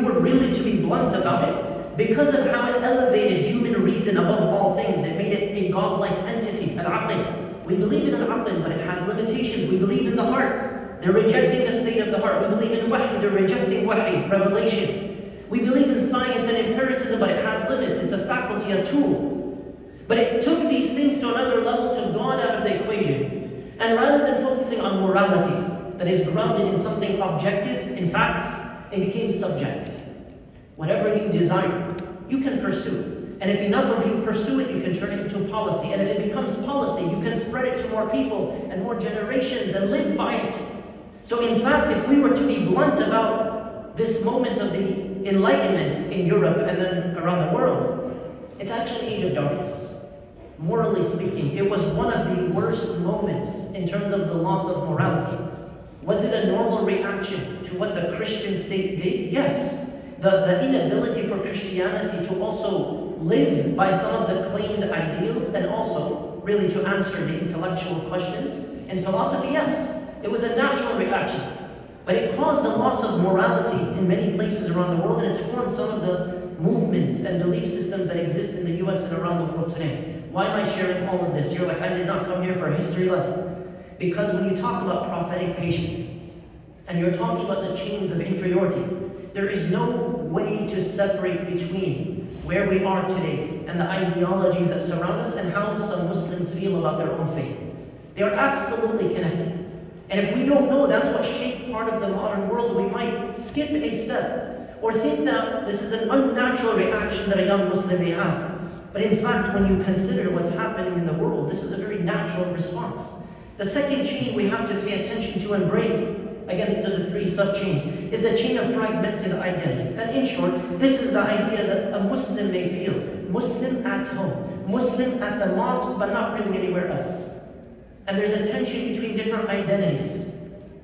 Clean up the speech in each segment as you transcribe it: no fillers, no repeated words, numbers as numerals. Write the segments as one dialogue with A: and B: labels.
A: were really to be blunt about it, because of how it elevated human reason above all things, it made it a godlike entity, al-aql. We believe in al-aql, but it has limitations. We believe in the heart. They're rejecting the state of the heart. We believe in wahy, they're rejecting wahy, revelation. We believe in science and empiricism, but it has limits. It's a faculty, a tool. But it took these things to another level, to God out of the equation. And rather than focusing on morality that is grounded in something objective, in facts, it became subjective. Whatever you desire, you can pursue. And if enough of you pursue it, you can turn it into policy. And if it becomes policy, you can spread it to more people and more generations and live by it. So in fact, if we were to be blunt about this moment of the Enlightenment in Europe and then around the world, it's actually an age of darkness. Morally speaking, it was one of the worst moments in terms of the loss of morality. Was it a normal reaction to what the Christian state did? Yes. The inability for Christianity to also live by some of the claimed ideals and also really to answer the intellectual questions in philosophy, yes. It was a natural reaction. But it caused the loss of morality in many places around the world, and it's formed some of the movements and belief systems that exist in the US and around the world today. Why am I sharing all of this? You're like, I did not come here for a history lesson. Because when you talk about prophetic patience, and you're talking about the chains of inferiority, there is no way to separate between where we are today and the ideologies that surround us and how some Muslims feel about their own faith. They are absolutely connected. And if we don't know that's what shaped part of the modern world, we might skip a step or think that this is an unnatural reaction that a young Muslim may have. But in fact, when you consider what's happening in the world, this is a very natural response. The second chain we have to pay attention to and break, again, these are the three sub-chains, is the chain of fragmented identity. And in short, this is the idea that a Muslim may feel. Muslim at home, Muslim at the mosque, but not really anywhere else. And there's a tension between different identities.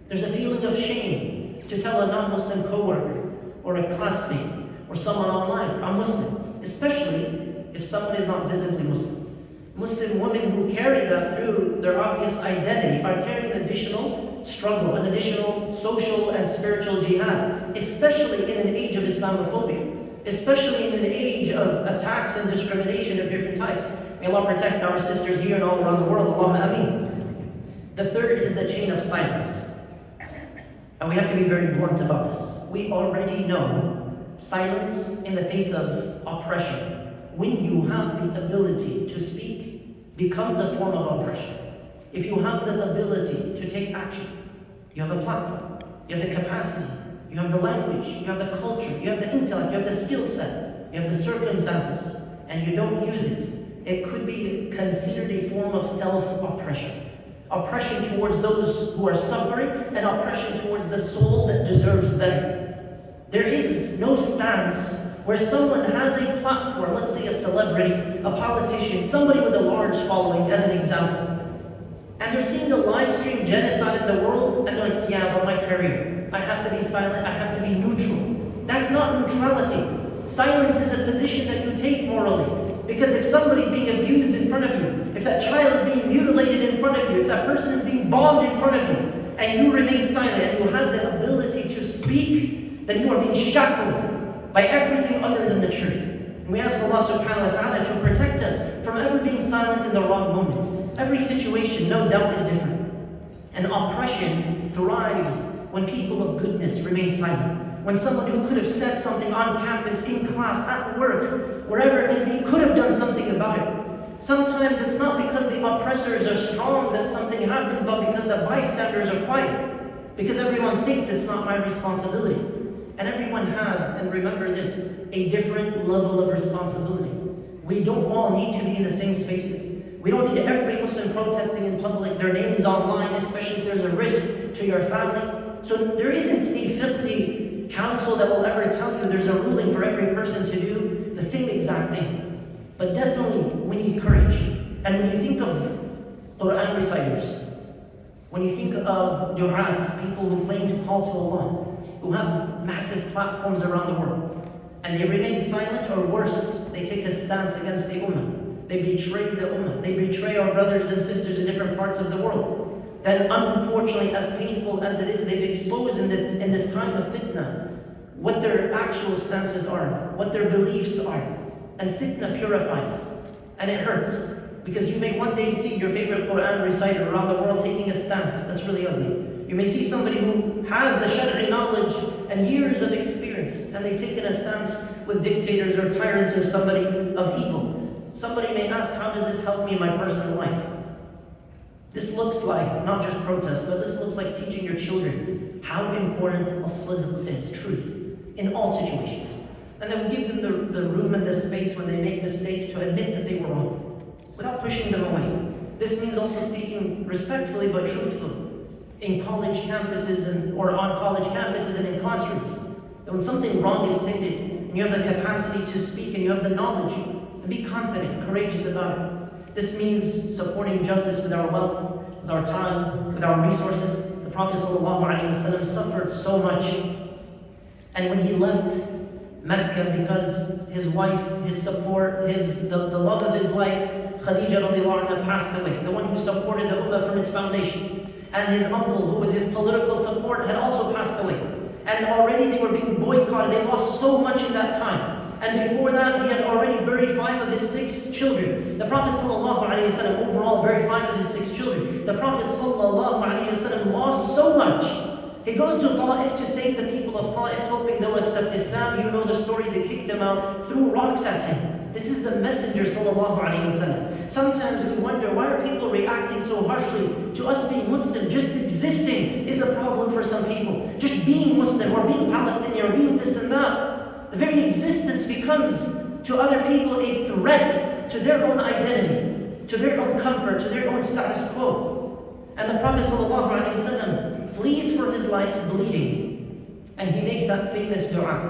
A: There's a feeling of shame to tell a non-Muslim coworker or a classmate or someone online, I'm Muslim, especially if someone is not visibly Muslim. Muslim women who carry that through their obvious identity are carrying additional struggle, an additional social and spiritual jihad, especially in an age of Islamophobia, especially in an age of attacks and discrimination of different types. May Allah protect our sisters here and all around the world. Allahumma ameen. The third is the chain of silence. And we have to be very blunt about this. We already know silence in the face of oppression, when you have the ability to speak, becomes a form of oppression. If you have the ability to take action, you have a platform, you have the capacity, you have the language, you have the culture, you have the intellect, you have the skill set, you have the circumstances, and you don't use it, it could be considered a form of self-oppression. Oppression towards those who are suffering, and oppression towards the soul that deserves better. There is no stance where someone has a platform, let's say a celebrity, a politician, somebody with a large following as an example, and they're seeing the live stream genocide in the world, and they're like, yeah, but my career, I have to be silent, I have to be neutral. That's not neutrality. Silence is a position that you take morally. Because if somebody's being abused in front of you, if that child is being mutilated in front of you, if that person is being bombed in front of you, and you remain silent, and you have the ability to speak, then you are being shackled by everything other than the truth. And we ask Allah subhanahu wa ta'ala to protect us from ever being silent in the wrong moments. Every situation, no doubt, is different. And oppression thrives when people of goodness remain silent. When someone who could have said something on campus, in class, at work, wherever it may be, could have done something about it. Sometimes it's not because the oppressors are strong that something happens, but because the bystanders are quiet. Because everyone thinks it's not my responsibility. And everyone has, and remember this, a different level of responsibility. We don't all need to be in the same spaces. We don't need every Muslim protesting in public, their names online, especially if there's a risk to your family. So there isn't a fiqhi council that will ever tell you there's a ruling for every person to do the same exact thing. But definitely we need courage. And when you think of Quran reciters, when you think of du'at, people who claim to call to Allah, who have massive platforms around the world, and they remain silent, or worse, they take a stance against the ummah. They betray the ummah. They betray our brothers and sisters in different parts of the world. Then unfortunately, as painful as it is, they've exposed in this time of fitna what their actual stances are, what their beliefs are. And fitna purifies, and it hurts. Because you may one day see your favorite Quran reciter around the world taking a stance that's really ugly. You may see somebody who has the Shari'i knowledge and years of experience, and they've taken a stance with dictators or tyrants or somebody of evil. Somebody may ask, how does this help me in my personal life? This looks like not just protest, but this looks like teaching your children how important as-sidq is, truth, in all situations. And then we give them the room and the space when they make mistakes to admit that they were wrong, without pushing them away. This means also speaking respectfully but truthfully in college campuses or on college campuses and in classrooms. That when something wrong is stated, and you have the capacity to speak and you have the knowledge, then be confident, courageous about it. This means supporting justice with our wealth, with our time, with our resources. The Prophet ﷺ suffered so much. And when he left Mecca, because his wife, his support, the love of his life, Khadija radiallahu anha, passed away, the one who supported the Ummah from its foundation. And his uncle, who was his political support, had also passed away. And already they were being boycotted. They lost so much in that time. And before that, he had already buried 5 of his 6 children. The Prophet ﷺ overall buried 5 of his 6 children. The Prophet ﷺ lost so much. He goes to Ta'if to save the people of Ta'if, hoping they'll accept Islam. You know the story, they kicked them out, threw rocks at him. This is the Messenger ﷺ. Sometimes we wonder, why are people reacting so harshly to us being Muslim? Just existing is a problem for some people. Just being Muslim or being Palestinian or being this and that. The very existence becomes to other people a threat to their own identity, to their own comfort, to their own status quo. And the Prophet ﷺ flees for his life bleeding. And he makes that famous dua.